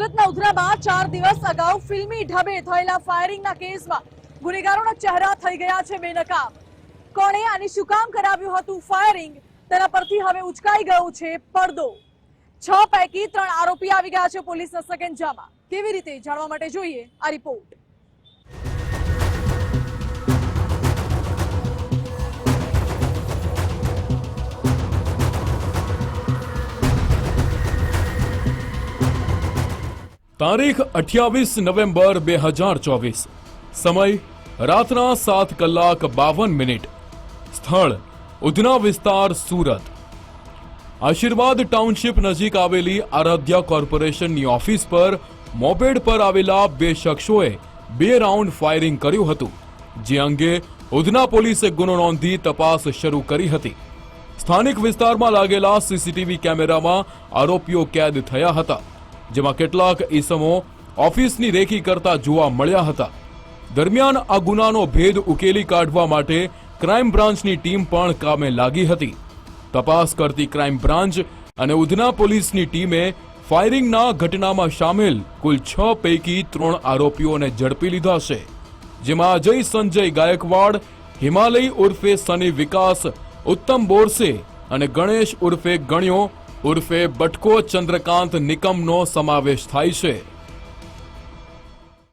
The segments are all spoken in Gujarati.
સુરતના ઉધનામાં 4 દિવસ અગાઉ ફિલ્મી ઢબે થયેલા ફાયરિંગના કેસમાં ગુનેગારોના ચહેરા થઈ ગયા છે બેનકાબ। કોણે અને શું કામ કરાવ્યું હતું ફાયરિંગ, તેના પરથી હવે ઉચકાઈ ગયો છે પડદો। 6 પૈકી 3 આરોપી આવી ગયા છે પોલીસના સકંજામાં। કેવી રીતે જાણવા માટે જોઈએ આ રિપોર્ટ। તારીખ 28 નવેમ્બર 2024, સમય રાતના 7:52। સ્થળ ઉધના વિસ્તાર, સુરત। આશીર્વાદ ટાઉનશીપ નજીક આવેલી આરાધ્યા કોર્પોરેશનની ઓફિસ પર મોપેડ પર આવેલા 2 શખ્સોએ 2 રાઉન્ડ ફાયરિંગ કર્યું હતું, જે અંગે ઉધના પોલીસે ગુનો નોંધી તપાસ શરૂ કરી હતી। સ્થાનિક વિસ્તારમાં લાગેલા સીસીટીવી કેમેરામાં આરોપીઓ કેદ થયા હતા, જેમાં કેટલાક ઈસમો ઓફિસની રેકી કરતા જોવા મળ્યા હતા। દરમિયાન આ ગુનાનો ભેદ ઉકેલી કાઢવા માટે ક્રાઇમ બ્રાન્ચની ટીમ પણ કામે લાગી હતી। તપાસ કરતી ક્રાઇમ બ્રાન્ચ અને ઉધના પોલીસની ટીમે ફાયરિંગના ઘટનામાં સામેલ કુલ 6 પૈકી 3 આરોપીઓને ઝડપી લીધા છે, જેમાં અજય સંજય ગાયકવાડ, હિમાલય ઉર્ફે સની વિકાસ, ઉત્તમ બોરસે અને ગણેશ ઉર્ફે ગણ્યો ઉર્ફે બટકો ચંદ્રકાંત નિકમનો સમાવેશ થાય છે।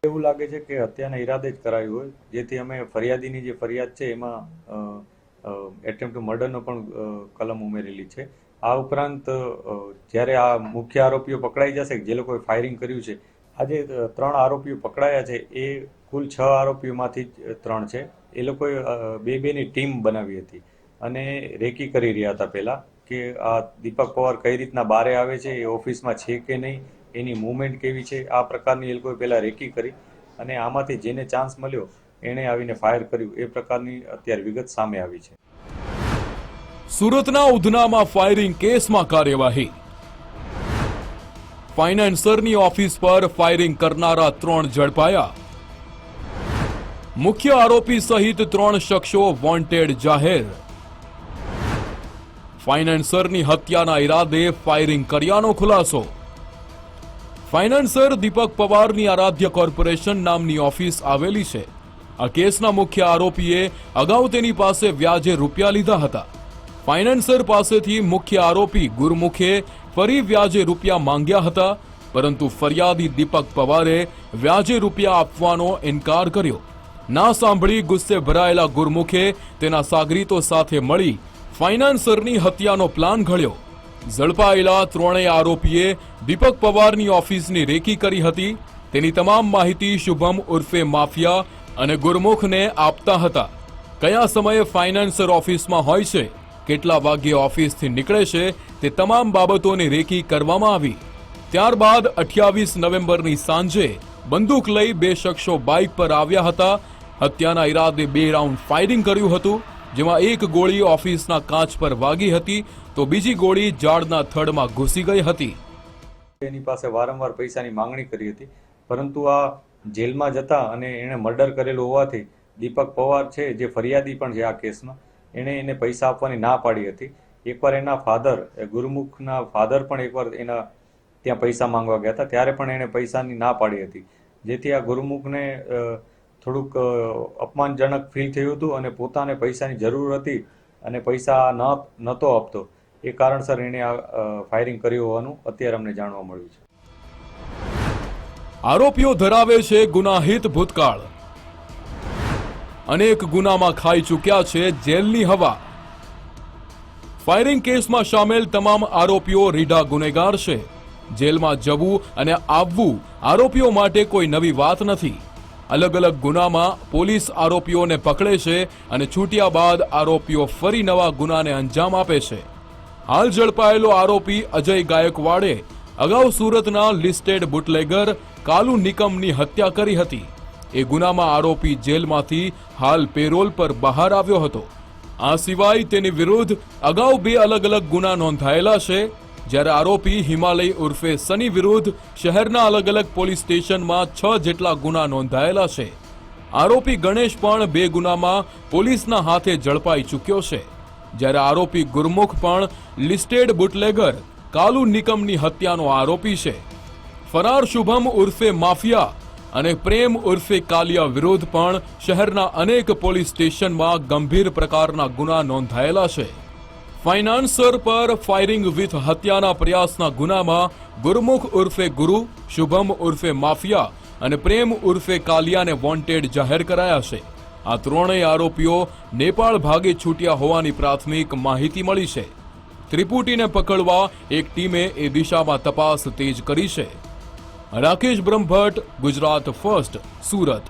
એવું લાગે છે કે હત્યાના ઈરાદે જ કરાયું હોય, જેથી અમે ફરિયાદીની જે ફરિયાદ છે એમાં એટેમ્પ્ટ ટુ મર્ડરનો પણ કલમ ઉમેરેલી છે। આ ઉપરાંત જ્યારે આ મુખ્ય આરોપીઓ પકડાઈ જશે, જે લોકોએ ફાયરિંગ કર્યું છે, આજે 3 આરોપીઓ પકડાયા છે, એ કુલ 6 આરોપીઓમાંથી 3 છે। એ લોકોએ 2-2ની ટીમ બનાવી હતી અને રેકી કરી રહ્યા હતા પહેલા કે આ દીપક પવાર કઈ રીતના બારે આવે છે, એ ઓફિસમાં છે કે નહીં, એની મૂવમેન્ટ કેવી છે, આ પ્રકારની એ લોકોએ પહેલાં રેકી કરી અને આમાંથી જેને ચાન્સ મળ્યો એણે આવીને ફાયર કર્યું, એ પ્રકારની અત્યારે વિગત સામે આવી છે। સુરતના ઉધનામાં ફાયરિંગ કેસમાં કાર્યવાહી। ફાઇનાન્સરની ઓફિસ પર ફાયરિંગ કરનારા 3 ઝડપાયા। મુખ્ય આરોપી સહિત 3 શખ્સો વોન્ટેડ જાહેર। ફાઇનાન્સરની હત્યાના ઈરાદે ફાયરિંગ કર્યાનો ખુલાસો। ફાઇનાન્સર દીપક પવારની આરાધ્ય કોર્પોરેશન નામની ઓફિસ આવેલી છે। આ કેસના મુખ્ય આરોપીએ અગાઉ તેની પાસે વ્યાજે રૂપિયા લીધા હતા। ફાઇનાન્સર પાસેથી મુખ્ય આરોપી ગુરમુખે ફરી વ્યાજે રૂપિયા માંગ્યા હતા, પરંતુ ફરિયાદી દીપક પવારે વ્યાજે રૂપિયા આપવાનો ઇનકાર કર્યો। ના સાંભળી ગુસ્સે ભરાયેલા ગુરમુખે તેના સાગરીતો સાથે મળી ફાઇનાન્સરની હત્યાનો પ્લાન ઘડ્યો। ઝડપાયેલા 3 આરોપીએ દીપક પવારની ઓફિસની રેકી કરી હતી। તેની તમામ માહિતી શુભમ ઉર્ફે માફિયા અને ગુરમુખને આપતા હતા। કયા સમયે ફાઇનાન્સર ઓફિસમાં હોય છે, કેટલા વાગ્યે ઓફિસથી નીકળે છે, તે તમામ બાબતોની રેકી કરવામાં આવી। ત્યારબાદ 28 નવેમ્બરની સાંજે બંદૂક લઈ 2 શખ્સો બાઇક પર આવ્યા હતા। હત્યાના ઈરાદે 2 રાઉન્ડ ફાયરિંગ કર્યું હતું, જેમાં એક ગોળી ઓફિસના કાચ પર વાગી હતી, તો બીજી ગોળી ઝાડના થડમાં ઘૂસી ગઈ હતી। એની પાસે વારંવાર પૈસાની માંગણી કરી હતી, પરંતુ આ જેલમાં જતા અને એણે મર્ડર કરેલું હોવાથી દીપક પવાર છે, જે ફરિયાદી પણ છે આ કેસમાં, એણે એને પૈસા આપવાની ના પાડી હતી। એકવાર એના ફાધર, ગુરમુખના ફાધર પણ એકવાર એના ત્યાં પૈસા માંગવા ગયા હતા, ત્યારે પણ એણે પૈસાની ના પાડી હતી, જેથી આ ગુરમુખને થોડુંક અપમાનજનક ફીલ થયું હતું અને પોતાને પૈસાની જરૂર હતી અને પૈસા નહોતો આપતો, એ કારણસર એણે આ ફાયરિંગ કર્યું હોવાનું અત્યારે અમને જાણવા મળ્યું છે। આરોપીઓ ધરાવે છે ગુનાહિત ભૂતકાળ। અનેક ગુનામાં ખાઈ ચૂક્યા છે જેલની હવા। ફાયરિંગ કેસમાં સામેલ તમામ આરોપીઓ રીઢા ગુનેગાર છે। જેલમાં જવું અને આવવું આરોપીઓ માટે કોઈ નવી વાત નથી। અલગ અલગ ગુનામાં પોલીસ આરોપીઓને પકડે છે અને છૂટ્યા બાદ આરોપીઓ ફરી નવા ગુનાને અંજામ આપે છે। હાલ ઝડપાયેલો આરોપી અજય ગાયકવાડે અગાઉ સુરતના લિસ્ટેડ બુટલેગર કાલુ નિકમની હત્યા કરી હતી। એ ગુનામાં આરોપી જેલમાંથી હાલ પેરોલ પર બહાર આવ્યો હતો। આ સિવાય તેની વિરુદ્ધ અગાઉ 2 અલગ અલગ ગુના નોંધાયેલા છે, જ્યારે આરોપી હિમાલય ઉર્ફે સની વિરુદ્ધ શહેરના અલગ અલગ પોલીસ સ્ટેશનમાં 6 જેટલા ગુના નોંધાયેલા છે। આરોપી ગણેશ પણ 2 ગુનામાં પોલીસના હાથે ઝડપાઈ ચૂક્યો છે, જ્યારે આરોપી ગુરમુખ પણ લિસ્ટેડ બુટલેગર કાલુ નિકમની હત્યાનો આરોપી છે। ફરાર શુભમ ઉર્ફે માફિયા અને પ્રેમ ઉર્ફે કાલિયા વિરુદ્ધ પણ શહેરના અનેક પોલીસ સ્ટેશનમાં ગંભીર પ્રકારના ગુના નોંધાયેલા છે. ફાઇનાન્સર પર ફાયરિંગ વિથ હત્યાના પ્રયાસના ગુનામાં ગુરમુખ ઉર્ફે ગુરુ, શુભમ ઉર્ફે માફિયા અને પ્રેમ ઉર્ફે કાલિયાને વોન્ટેડ જાહેર કરાયા છે. આ ત્રણેય આરોપીઓ નેપાળ ભાગે છૂટ્યા હોવાની પ્રાથમિક માહિતી મળી છે. ત્રિપુટીને પકડવા એક ટીમે એ દિશામાં તપાસ તેજ કરી છે. રાકેશ બ્રહ્મભટ્ટ, ગુજરાત ફર્સ્ટ, સુરત.